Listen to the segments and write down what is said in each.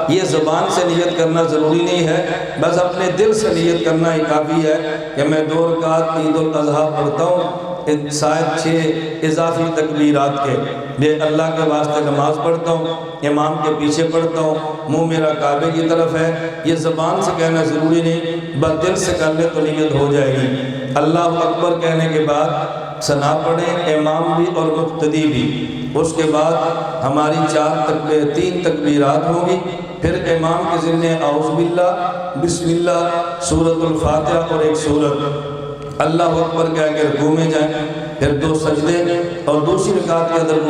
یہ زبان سے نیت کرنا ضروری نہیں ہے، بس اپنے دل سے نیت کرنا ہی کافی ہے کہ میں 2 رکعت عید الاضحیٰ پڑھتا ہوں، شاید 6 اضافی تکبیرات کے، میں اللہ کے واسطے نماز پڑھتا ہوں، امام کے پیچھے پڑھتا ہوں، منہ میرا کعبے کی طرف ہے۔ یہ زبان سے کہنا ضروری نہیں، بس دل سے کر لے تو نیت ہو جائے گی۔ اللہ اکبر کہنے کے بعد ثنا پڑھیں، امام بھی اور مقتدی بھی۔ اس کے بعد ہماری 3 تکبیرات ہوں گی، پھر امام کے ذمے اعوذ باللہ، بسم اللہ، سورۃ الفاتحہ اور ایک سورت، اللہ اکبر کہہ کے رکوع میں جائیں، پھر 2 سجدے اور دوسری رکعت کے اندر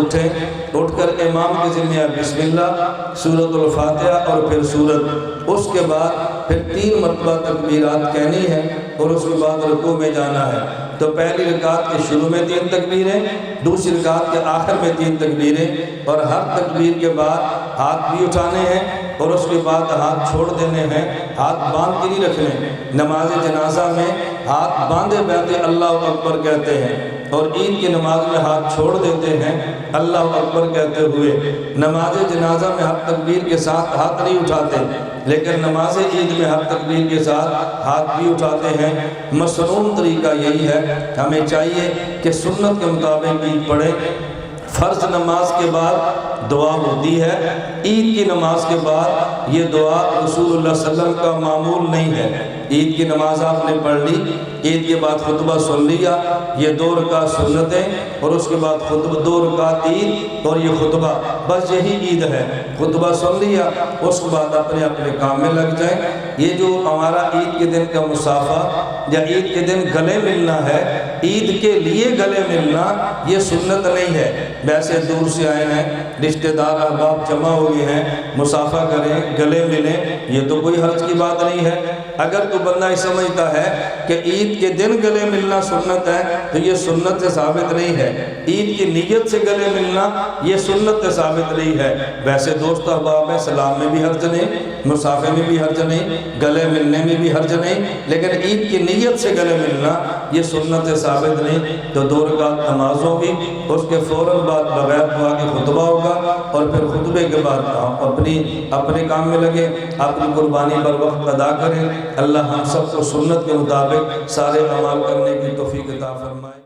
اٹھ کر امام کے ذمے بسم اللہ، سورۃ الفاتحہ اور پھر سورت۔ اس کے بعد پھر 3 مرتبہ تکبیرات کہنی ہے اور اس کے بعد رکوع میں جانا ہے۔ تو پہلی رکعت کے شروع میں 3 تکبیریں، دوسری رکعت کے آخر میں 3 تکبیریں، اور ہر تکبیر کے بعد ہاتھ بھی اٹھانے ہیں اور اس کے بعد ہاتھ چھوڑ دینے ہیں، ہاتھ باندھ کے نہیں رکھنے۔ نماز جنازہ میں ہاتھ باندھے بیٹھے اللہ اکبر کہتے ہیں، اور عید کی نماز میں ہاتھ چھوڑ دیتے ہیں اللہ اکبر کہتے ہوئے۔ نماز جنازہ میں ہر تکبیر کے ساتھ ہاتھ نہیں اٹھاتے، لیکن نماز عید میں ہر تکبیر کے ساتھ ہاتھ بھی اٹھاتے ہیں۔ مسنون طریقہ یہی ہے، ہمیں چاہیے کہ سنت کے مطابق عید پڑھیں۔ فرض نماز کے بعد دعا ہوتی ہے، عید کی نماز کے بعد یہ دعا رسول اللہ صلی اللہ علیہ وسلم کا معمول نہیں ہے۔ عید کی نماز آپ نے پڑھ لی، عید کے بعد خطبہ سن لیا، یہ 2 رکعت سنتیں اور اس کے بعد خطبہ 2 رکعت عید اور یہ خطبہ، بس یہی عید ہے۔ خطبہ سن لیا، اس کے بعد اپنے اپنے کام میں لگ جائیں۔ یہ جو ہمارا عید کے دن کا مصافحہ یا عید کے دن گلے ملنا ہے، عید کے لیے گلے ملنا یہ سنت نہیں ہے۔ ویسے دور سے آئے ہیں، رشتہ دار احباب جمع ہوئے ہیں، مصافحہ کریں، گلے ملیں، یہ تو کوئی حرج کی بات نہیں ہے۔ اگر کوئی بندہ یہ سمجھتا ہے کہ عید کے دن گلے ملنا سنت ہے تو یہ سنت سے ثابت نہیں ہے۔ عید کی نیت سے گلے ملنا یہ سنت سے ثابت نہیں ہے۔ ویسے دوست احباب ہیں، سلام میں بھی حرج نہیں، مصافحے میں بھی حرج نہیں، گلے ملنے میں بھی حرج نہیں، لیکن عید کی نیت سے گلے ملنا یہ سنت سے ثابت نہیں۔ تو 2 رکعت نماز ہوگی، اس کے فوراً بعد بغیر دعا کے خطبہ ہوگا، اور پھر خطبے کے بعد اپنے کام میں لگے، اپنی قربانی پر وقت ادا کریں۔ اللہ ہم سب کو سنت کے مطابق سارے اعمال کرنے کی توفیق عطا فرمائے۔